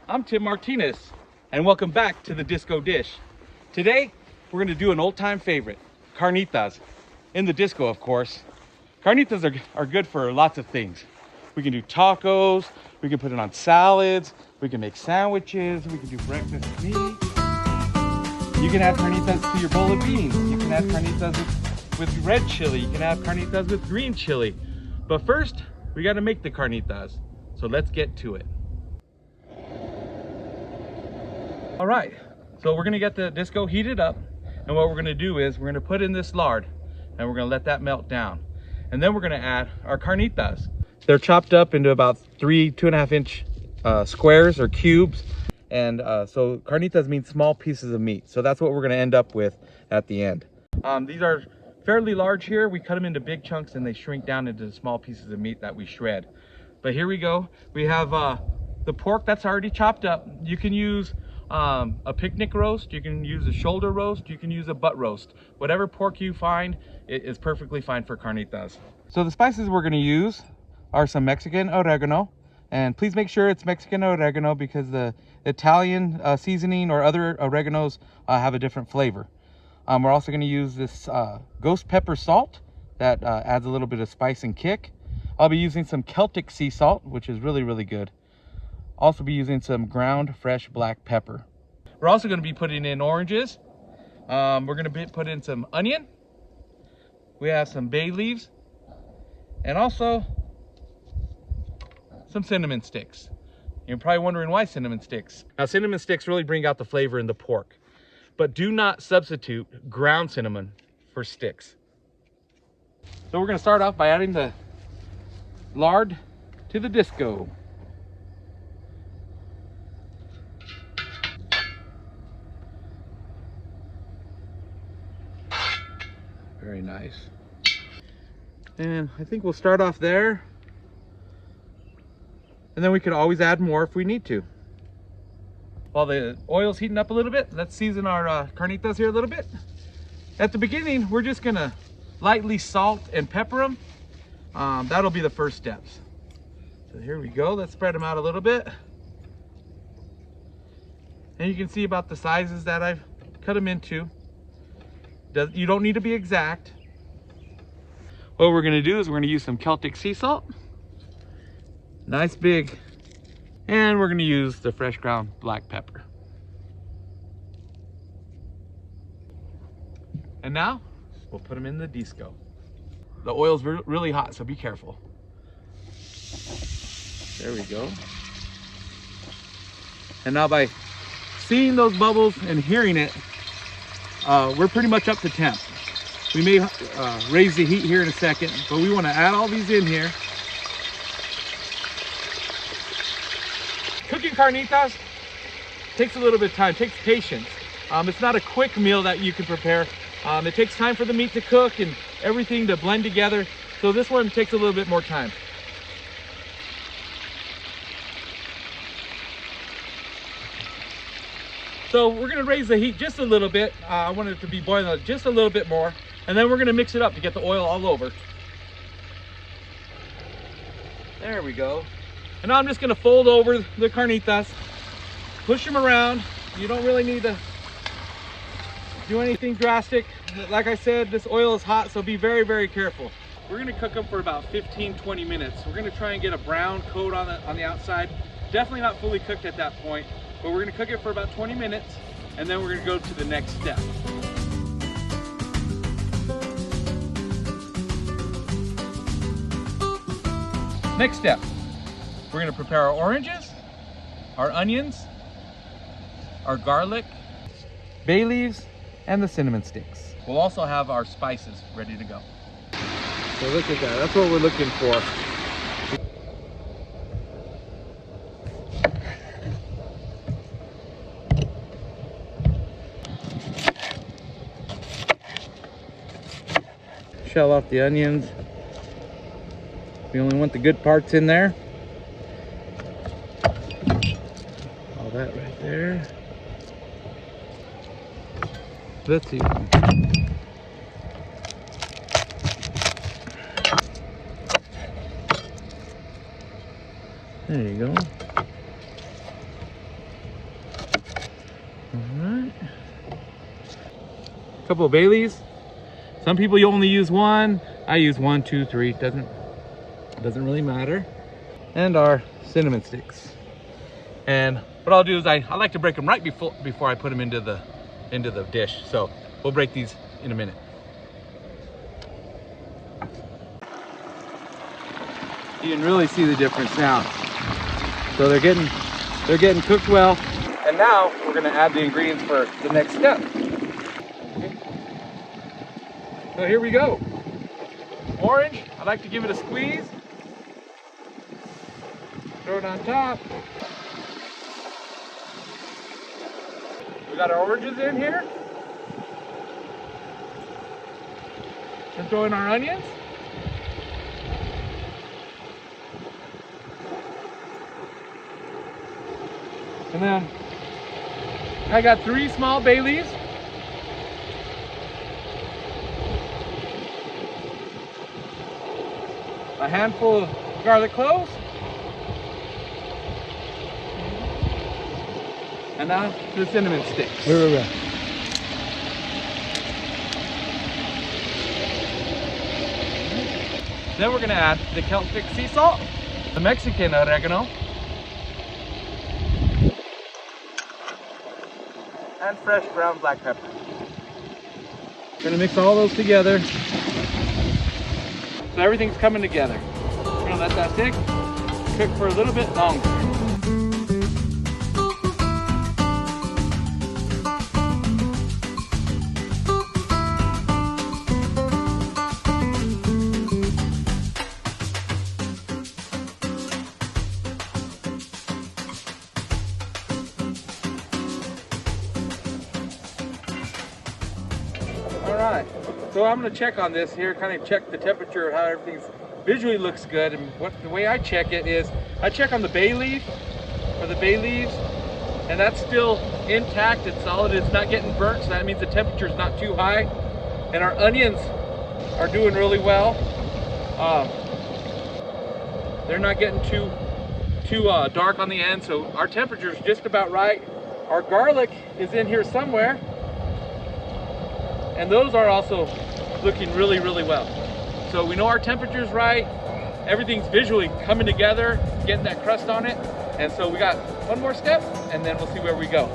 I'm Tim Martinez, and welcome back to the Disco Dish. Today, we're gonna do an old-time favorite, carnitas. In the disco, of course. Carnitas are good for lots of things. We can do tacos, we can put it on salads, we can make sandwiches, we can do breakfast meat. You can add carnitas to your bowl of beans. You can add carnitas with red chili. You can have carnitas with green chili. But first, we gotta make the carnitas. So let's get to it. All right, so we're gonna get the disco heated up, and what we're gonna do is we're gonna put in this lard, and we're gonna let that melt down. And then we're gonna add our carnitas. They're chopped up into about 2.5 inch squares or cubes. And so carnitas means small pieces of meat. So that's what we're gonna end up with at the end. These are fairly large here. We cut them into big chunks and they shrink down into small pieces of meat that we shred. But here we go. We have the pork that's already chopped up. You can use a picnic roast, you can use a shoulder roast, you can use a butt roast. Whatever pork you find is perfectly fine for carnitas. So the spices we're gonna use are some Mexican oregano, and please make sure it's Mexican oregano because the Italian seasoning or other oreganos have a different flavor. We're also gonna use this ghost pepper salt that adds a little bit of spice and kick. I'll be using some Celtic sea salt, which is really, really good. Also be using some ground fresh black pepper. We're also going to be putting in oranges. We're going to put in some onion. We have some bay leaves, and also some cinnamon sticks. You're probably wondering why cinnamon sticks. Now cinnamon sticks really bring out the flavor in the pork, but do not substitute ground cinnamon for sticks. So we're going to start off by adding the lard to the disco. Very nice. And I think we'll start off there. And then we can always add more if we need to. While the oil's heating up a little bit, let's season our carnitas here a little bit. At the beginning, we're just gonna lightly salt and pepper them. That'll be the first steps. So here we go. Let's spread them out a little bit. And you can see about the sizes that I've cut them into. You don't need to be exact. What we're gonna do is we're gonna use some Celtic sea salt. Nice big. And we're gonna use the fresh ground black pepper. And now, we'll put them in the disco. The oil's really hot, so be careful. There we go. And now by seeing those bubbles and hearing it, we're pretty much up to temp. We may raise the heat here in a second, but we want to add all these in here. Cooking carnitas takes a little bit of time, takes patience. It's not a quick meal that you can prepare. It takes time for the meat to cook and everything to blend together. So this one takes a little bit more time. So we're gonna raise the heat just a little bit. I want it to be boiling just a little bit more. And then we're gonna mix it up to get the oil all over. There we go. And now I'm just gonna fold over the carnitas, push them around. You don't really need to do anything drastic. Like I said, this oil is hot, so be very, very careful. We're gonna cook them for about 15-20 minutes. We're gonna try and get a brown coat on the outside. Definitely not fully cooked at that point. But we're gonna cook it for about 20 minutes, and then we're gonna go to the next step. Next step, we're gonna prepare our oranges, our onions, our garlic, bay leaves, and the cinnamon sticks. We'll also have our spices ready to go. So look at that, that's what we're looking for. Shell off the onions. We only want the good parts in there. All that right there. Let's see. There you go. couple of Baileys. Some people you only use one. I use 1, 2, 3. Doesn't really matter. And our cinnamon sticks. And what I'll do is I like to break them right before I put them into the dish. So we'll break these in a minute. You can really see the difference now. So they're getting cooked well. And now we're gonna add the ingredients for the next step. Okay. So here we go. Orange, I like to give it a squeeze. Throw it on top. We got our oranges in here. And throw in our onions. And then I got 3 small bay leaves. A handful of garlic cloves. And now the cinnamon sticks. Right. Then we're gonna add the Celtic sea salt, the Mexican oregano, and fresh ground black pepper. We're gonna mix all those together. So everything's coming together. We're gonna let that cook for a little bit longer. Alright, so I'm going to check on this here, kind of check the temperature, how everything visually looks good. And the way I check it is, I check on the bay leaf, or the bay leaves, and that's still intact, it's solid, it's not getting burnt, so that means the temperature is not too high. And our onions are doing really well. They're not getting too dark on the end, so our temperature is just about right. Our garlic is in here somewhere. And those are also looking really, really well. So we know our temperature's right. Everything's visually coming together, getting that crust on it. And so we got one more step, and then we'll see where we go.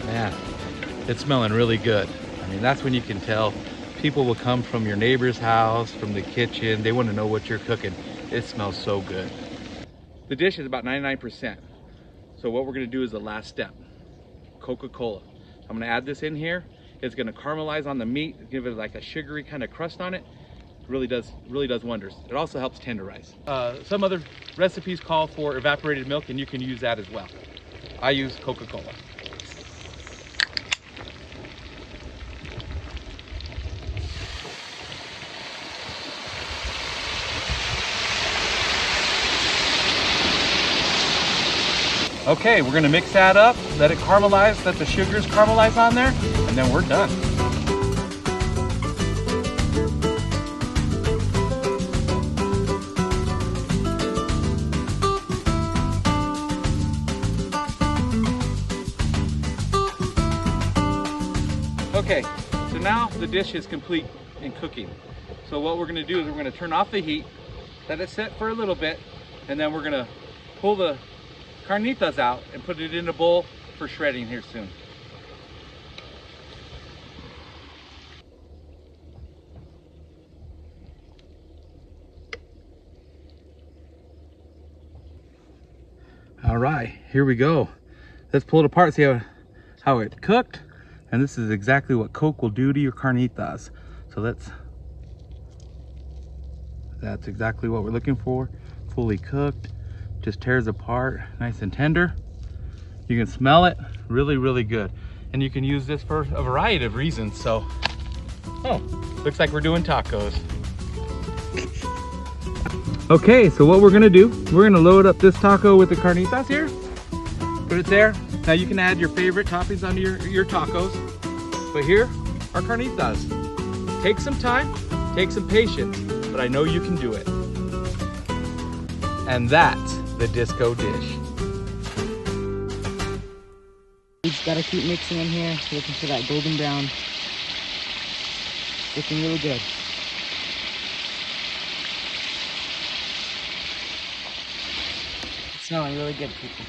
Man, it's smelling really good. I mean, that's when you can tell people will come from your neighbor's house, from the kitchen. They want to know what you're cooking. It smells so good. The dish is about 99%. So what we're going to do is the last step, Coca-Cola. I'm going to add this in here. It's going to caramelize on the meat, give it like a sugary kind of crust on it. Really does wonders. It also helps tenderize. Some other recipes call for evaporated milk, and you can use that as well. I use Coca-Cola. Okay, we're gonna mix that up, let it caramelize, let the sugars caramelize on there, and then we're done. Okay, so now the dish is complete in cooking. So what we're gonna do is we're gonna turn off the heat, let it sit for a little bit, and then we're gonna pull the carnitas out and put it in a bowl for shredding here soon. All right, here we go. Let's pull it apart, see how it cooked. And this is exactly what Coke will do to your carnitas. So that's exactly what we're looking for. Fully cooked. Just tears apart, nice and tender. You can smell it, really, really good. And you can use this for a variety of reasons. So, oh, looks like we're doing tacos. Okay, so what we're gonna do, we're gonna load up this taco with the carnitas here. Put it there. Now you can add your favorite toppings onto your tacos. But here are carnitas. Take some time, take some patience, but I know you can do it. And that's the disco dish. We just gotta keep mixing in here, looking for that golden brown. Looking really good. It's smelling really good, people.